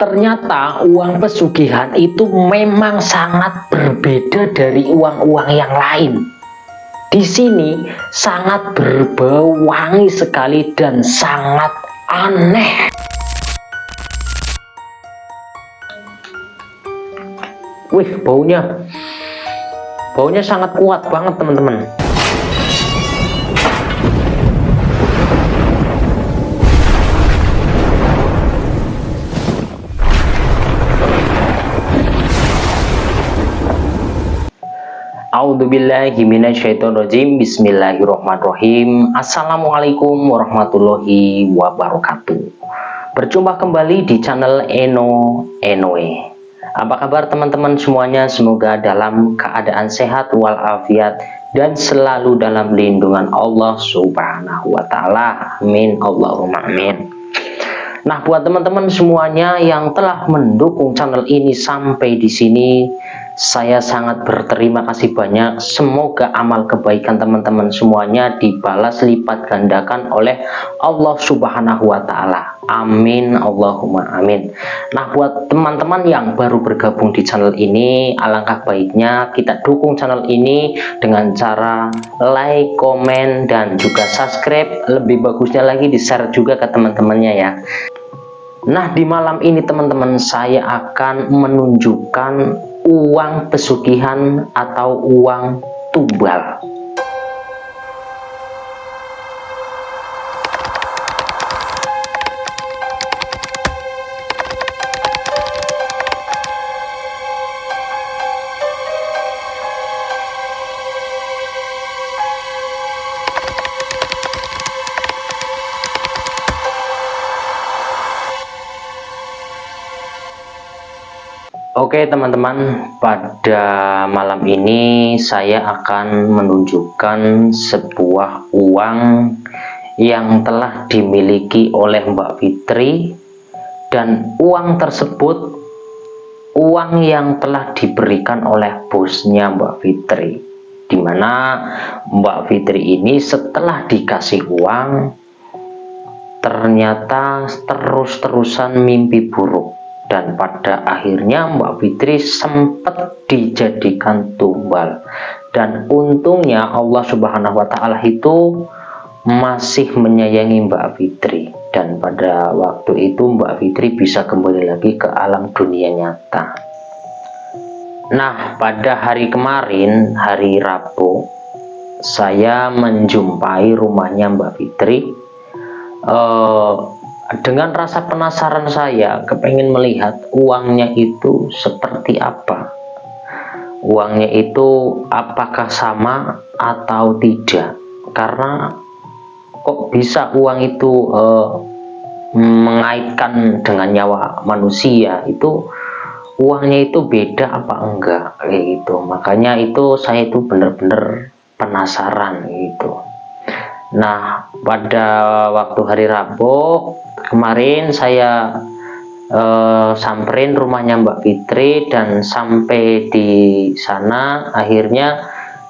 Ternyata uang pesugihan itu memang sangat berbeda dari uang-uang yang lain. Di sini sangat berbau wangi sekali dan sangat aneh. Wih, baunya sangat kuat banget teman-teman. A'udzubillahi minasyaitonirrajim. Bismillahirrahmanirrahim. Assalamualaikum warahmatullahi wabarakatuh. Berjumpa kembali di channel Enoe. Apa kabar teman-teman semuanya? Semoga dalam keadaan sehat walafiat dan selalu dalam lindungan Allah Subhanahu wa taala. Amin Allahumma amin. Nah, buat teman-teman semuanya yang telah mendukung channel ini sampai di sini, saya sangat berterima kasih banyak. Semoga amal kebaikan teman-teman semuanya dibalas lipat gandakan oleh Allah Subhanahu wa taala. Amin Allahumma amin. Nah, buat teman-teman yang baru bergabung di channel ini, alangkah baiknya kita dukung channel ini dengan cara like, komen, dan juga subscribe. Lebih bagusnya lagi di-share juga ke teman-temannya ya. Nah, di malam ini teman-teman, saya akan menunjukkan uang pesugihan atau uang tumbal. Oke teman-teman, pada malam ini saya akan menunjukkan sebuah uang yang telah dimiliki oleh Mbak Fitri, dan uang tersebut uang yang telah diberikan oleh bosnya Mbak Fitri, dimana Mbak Fitri ini setelah dikasih uang ternyata terus-terusan mimpi buruk. Dan pada akhirnya Mbak Fitri sempat dijadikan tumbal. Dan untungnya Allah Subhanahu wa taala itu masih menyayangi Mbak Fitri. Dan pada waktu itu Mbak Fitri bisa kembali lagi ke alam dunia nyata. Nah, pada hari kemarin, hari Rabu, saya menjumpai rumahnya Mbak Fitri. Dengan rasa penasaran saya kepengen melihat uangnya itu seperti apa. Uangnya itu apakah sama atau tidak. Karena kok bisa uang itu mengaitkan dengan nyawa manusia, itu uangnya itu beda apa enggak kayak gitu. Makanya itu saya itu bener-bener penasaran gitu. Nah, pada waktu hari Rabu kemarin saya samperin rumahnya Mbak Fitri, dan sampai di sana akhirnya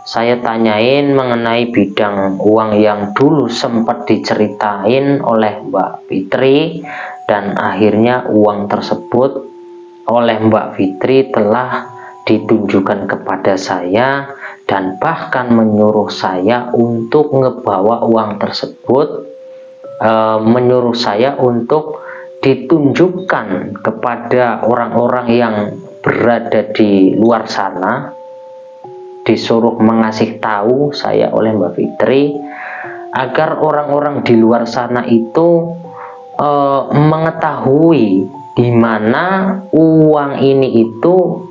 saya tanyain mengenai bidang uang yang dulu sempat diceritain oleh Mbak Fitri, dan akhirnya uang tersebut oleh Mbak Fitri telah ditunjukkan kepada saya, dan bahkan menyuruh saya untuk ngebawa uang tersebut, menyuruh saya untuk ditunjukkan kepada orang-orang yang berada di luar sana, disuruh mengasih tahu saya oleh Mbak Fitri agar orang-orang di luar sana itu mengetahui di mana uang ini itu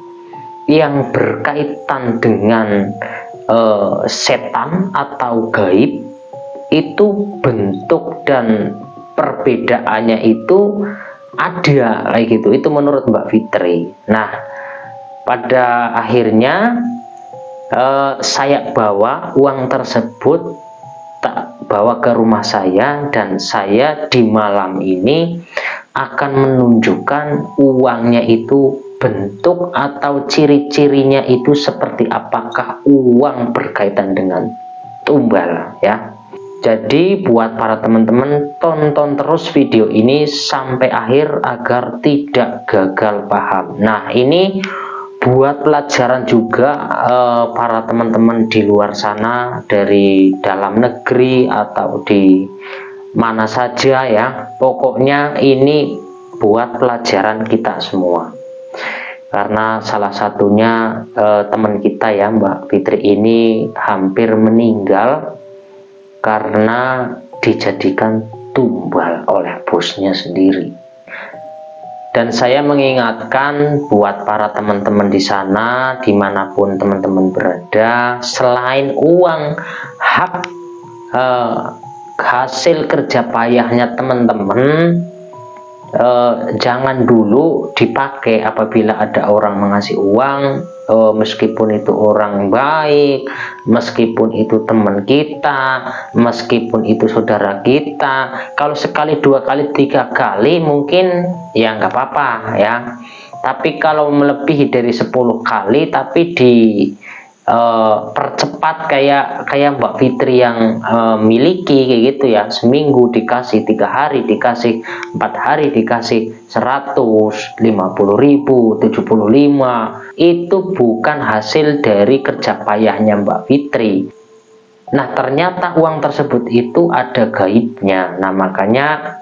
yang berkaitan dengan setan atau gaib, itu bentuk dan perbedaannya itu ada kayak gitu. Itu menurut Mbak Fitri. Nah, pada akhirnya saya bawa uang tersebut, tak bawa ke rumah saya, dan saya di malam ini akan menunjukkan uangnya itu bentuk atau ciri-cirinya itu seperti apakah uang berkaitan dengan tumbal ya. Jadi buat para teman-teman, tonton terus video ini sampai akhir agar tidak gagal paham. Nah, ini buat pelajaran juga para teman-teman di luar sana, dari dalam negeri atau di mana saja ya. Pokoknya ini buat pelajaran kita semua. Karena salah satunya teman kita ya, Mbak Fitri ini hampir meninggal karena dijadikan tumbal oleh bosnya sendiri. Dan saya mengingatkan buat para teman-teman di sana, dimanapun teman-teman berada, selain uang hak hasil kerja payahnya teman-teman, jangan dulu dipakai apabila ada orang mengasih uang, meskipun itu orang baik, meskipun itu teman kita, meskipun itu saudara kita. Kalau sekali, dua kali, tiga kali mungkin ya nggak apa-apa ya, tapi kalau melebihi dari 10 kali tapi di percepat kayak Mbak Fitri yang miliki kayak gitu ya, seminggu dikasih, 3 hari dikasih, 4 hari dikasih 150.000, 75, itu bukan hasil dari kerja payahnya Mbak Fitri. Nah, ternyata uang tersebut itu ada gaibnya. Nah, makanya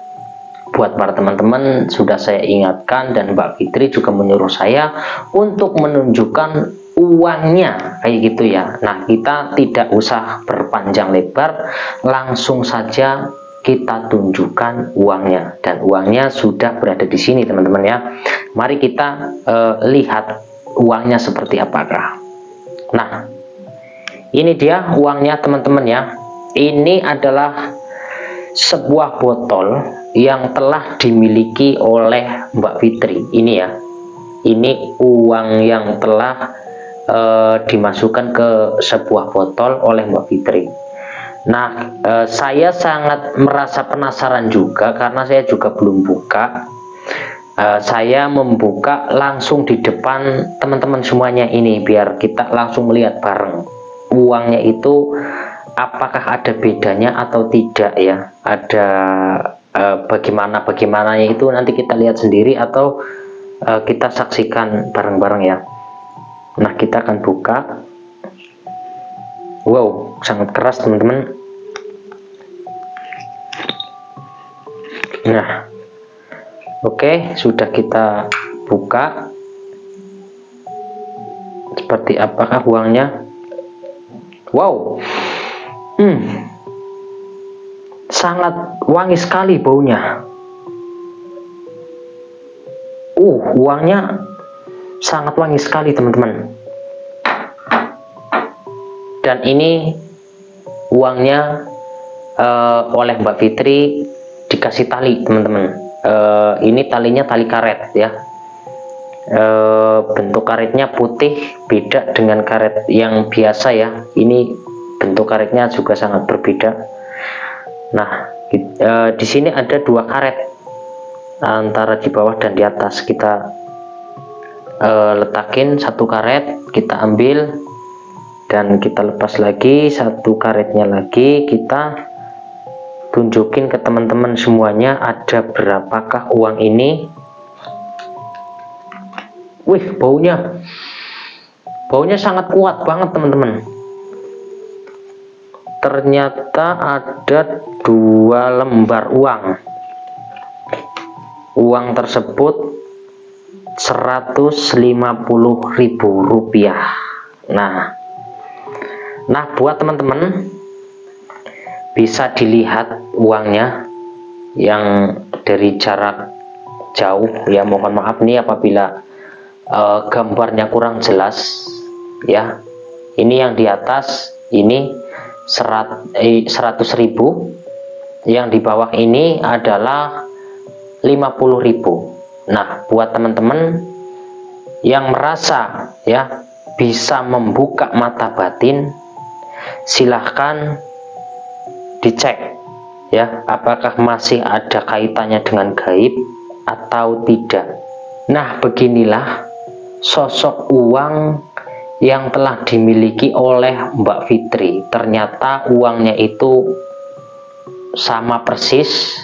buat para teman-teman sudah saya ingatkan, dan Mbak Fitri juga menyuruh saya untuk menunjukkan uangnya kayak gitu ya. Nah, kita tidak usah berpanjang lebar, langsung saja kita tunjukkan uangnya, dan uangnya sudah berada di sini teman-teman ya. Mari kita lihat uangnya seperti apakah. Nah, ini dia uangnya teman-teman ya. Ini adalah sebuah botol yang telah dimiliki oleh Mbak Fitri ini ya. Ini uang yang telah dimasukkan ke sebuah botol oleh Mbak Fitri. Nah, saya sangat merasa penasaran juga karena saya juga belum buka. Saya membuka langsung di depan teman-teman semuanya ini, biar kita langsung melihat bareng uangnya itu apakah ada bedanya atau tidak ya. Ada bagaimananya itu nanti kita lihat sendiri atau kita saksikan bareng-bareng ya. Nah, kita akan buka. Wow, sangat keras teman-teman. Nah, oke, sudah kita buka. Seperti apakah uangnya? Wow, sangat wangi sekali baunya. Uangnya sangat wangi sekali teman-teman. Dan ini uangnya oleh Mbak Fitri dikasih tali teman-teman. Ini talinya tali karet ya. Bentuk karetnya putih, beda dengan karet yang biasa ya. Ini bentuk karetnya juga sangat berbeda. Nah, di sini ada 2 karet, antara di bawah dan di atas. Kita letakin 1 karet, kita ambil dan kita lepas lagi 1 karetnya lagi. Kita tunjukin ke teman-teman semuanya ada berapakah uang ini. Wih, baunya sangat kuat banget teman-teman. Ternyata ada 2 lembar uang. Uang tersebut Rp150.000. Nah, buat teman-teman bisa dilihat uangnya yang dari jarak jauh ya. Mohon maaf nih apabila gambarnya kurang jelas ya. Ini yang di atas ini 100.000, yang di bawah ini adalah 50.000. Nah, buat teman-teman yang merasa ya bisa membuka mata batin, silahkan dicek ya apakah masih ada kaitannya dengan gaib atau tidak. Nah, beginilah sosok uang yang telah dimiliki oleh Mbak Fitri. Ternyata uangnya itu sama persis,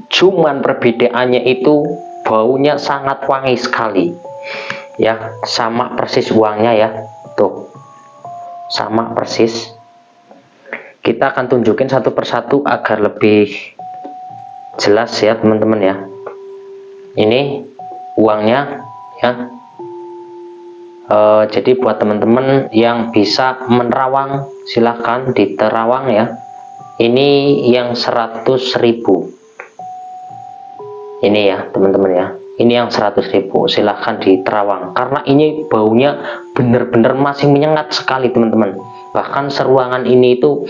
cuman perbedaannya itu baunya sangat wangi sekali ya. Sama persis uangnya ya, tuh sama persis. Kita akan tunjukin satu persatu agar lebih jelas ya teman-teman ya. Ini uangnya ya. Jadi buat teman-teman yang bisa menerawang, silahkan diterawang ya. Ini yang 100.000 ini ya teman-teman ya. Ini yang 100.000, silahkan diterawang karena ini baunya bener-bener masih menyengat sekali teman-teman. Bahkan seruangan ini itu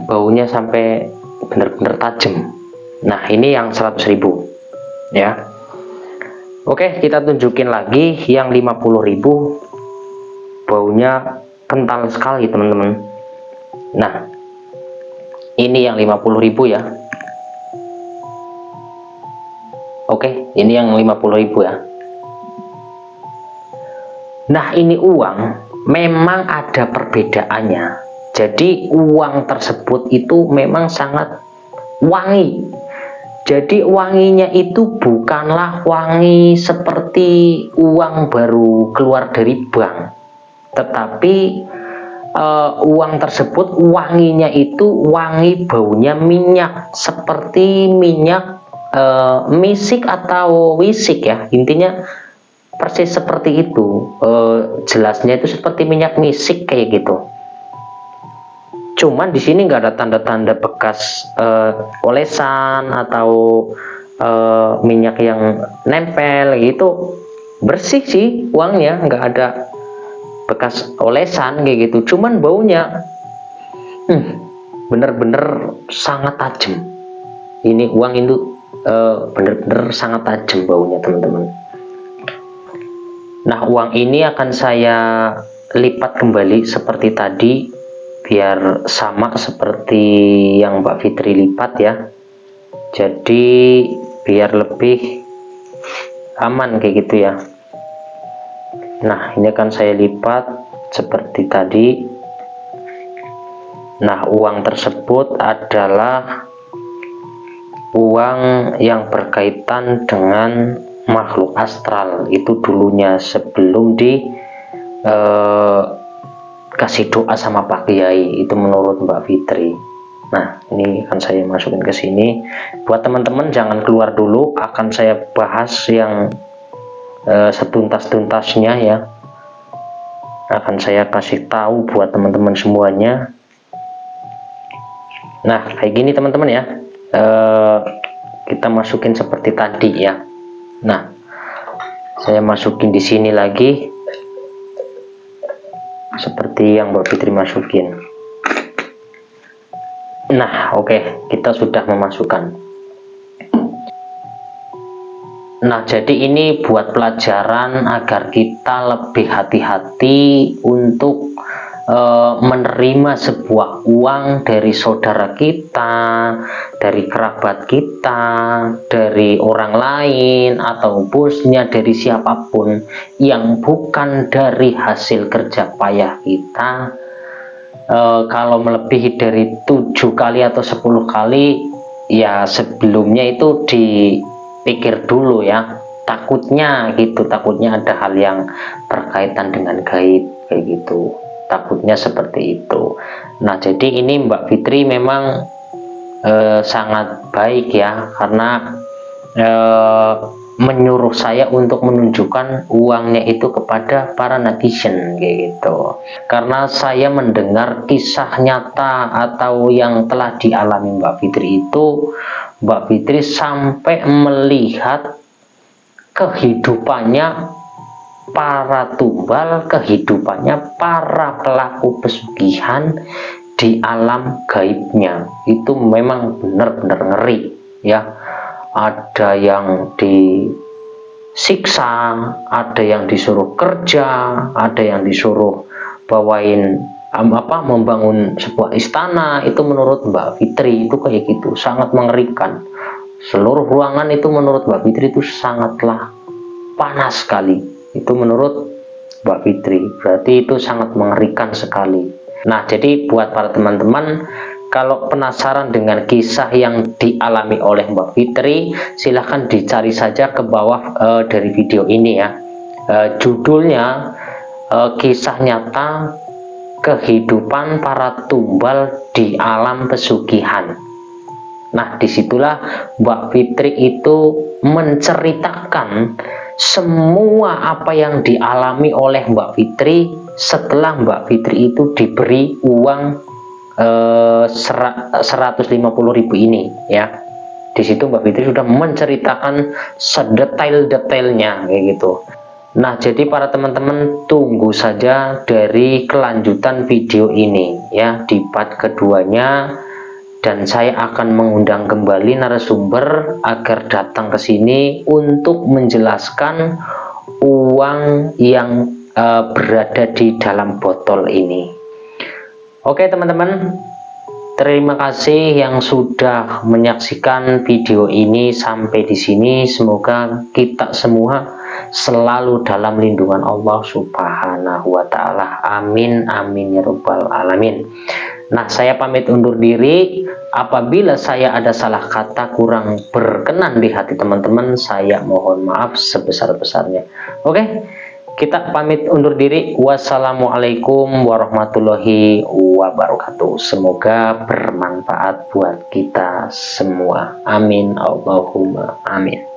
baunya sampai bener-bener tajam. Nah ini yang 100.000 ya. Oke, kita tunjukin lagi yang 50.000. Baunya kental sekali teman-teman. Nah ini yang 50.000 ya. Oke, ini yang 50.000 ya. Nah ini uang memang ada perbedaannya. Jadi uang tersebut itu memang sangat wangi. Jadi wanginya itu bukanlah wangi seperti uang baru keluar dari bank, tetapi uang tersebut wanginya itu wangi baunya minyak, seperti minyak misik atau wisik ya, intinya persis seperti itu. Jelasnya itu seperti minyak misik kayak gitu. Cuman di sini nggak ada tanda-tanda bekas olesan atau minyak yang nempel gitu. Bersih sih uangnya, nggak ada bekas olesan kayak gitu. Cuman baunya bener-bener sangat tajam. Ini uang itu bener-bener sangat tajam baunya teman-teman. Nah uang ini akan saya lipat kembali seperti tadi, biar sama seperti yang Mbak Fitri lipat ya. Jadi biar lebih aman kayak gitu ya. Nah ini akan saya lipat seperti tadi. Nah uang tersebut adalah uang yang berkaitan dengan makhluk astral. Itu dulunya sebelum di kasih doa sama Pak Kiai, itu menurut Mbak Fitri. Nah ini akan saya masukin ke sini. Buat teman-teman jangan keluar dulu, akan saya bahas yang setuntas-tuntasnya ya. Akan saya kasih tahu buat teman-teman semuanya. Nah kayak gini teman-teman ya. Kita masukin seperti tadi ya. Nah saya masukin di sini lagi seperti yang Mbak Fitri masukin. Nah oke, kita sudah memasukkan. Nah jadi ini buat pelajaran agar kita lebih hati-hati untuk menerima sebuah uang dari saudara kita, dari kerabat kita, dari orang lain, atau bosnya, dari siapapun yang bukan dari hasil kerja payah kita. Kalau melebihi dari 7 kali atau 10 kali ya sebelumnya itu dipikir dulu ya, takutnya gitu, takutnya ada hal yang berkaitan dengan gaib kayak gitu, takutnya seperti itu. Nah jadi ini Mbak Fitri memang sangat baik ya, karena menyuruh saya untuk menunjukkan uangnya itu kepada para netizen gitu, karena saya mendengar kisah nyata atau yang telah dialami Mbak Fitri itu. Mbak Fitri sampai melihat kehidupannya para tumbal, kehidupannya para pelaku pesugihan di alam gaibnya. Itu memang benar-benar ngeri ya. Ada yang disiksa, ada yang disuruh kerja, ada yang disuruh bawain membangun sebuah istana. Itu menurut Mbak Fitri itu kayak gitu, sangat mengerikan. Seluruh ruangan itu menurut Mbak Fitri itu sangatlah panas sekali. Itu menurut Mbak Fitri, berarti itu sangat mengerikan sekali. Nah jadi buat para teman-teman, Kalau penasaran dengan kisah yang dialami oleh Mbak Fitri, silahkan dicari saja ke bawah dari video ini ya. Judulnya kisah nyata kehidupan para tumbal di alam pesugihan. Nah, disitulah Mbak Fitri itu menceritakan semua apa yang dialami oleh Mbak Fitri setelah Mbak Fitri itu diberi uang 150.000 ini ya. Di situ Mbak Fitri sudah menceritakan sedetail-detailnya kayak gitu. Nah, jadi para teman-teman tunggu saja dari kelanjutan video ini ya, di part keduanya, dan saya akan mengundang kembali narasumber agar datang ke sini untuk menjelaskan uang yang berada di dalam botol ini. Oke teman-teman, terima kasih yang sudah menyaksikan video ini sampai di sini. Semoga kita semua selalu dalam lindungan Allah Subhanahu wa Ta'ala. Amin, amin ya Rabbal alamin. Nah, saya pamit undur diri. Apabila saya ada salah kata kurang berkenan di hati teman-teman, saya mohon maaf sebesar-besarnya. Oke, kita pamit undur diri. Wassalamualaikum warahmatullahi wabarakatuh. Semoga bermanfaat buat kita semua. Amin Allahumma amin.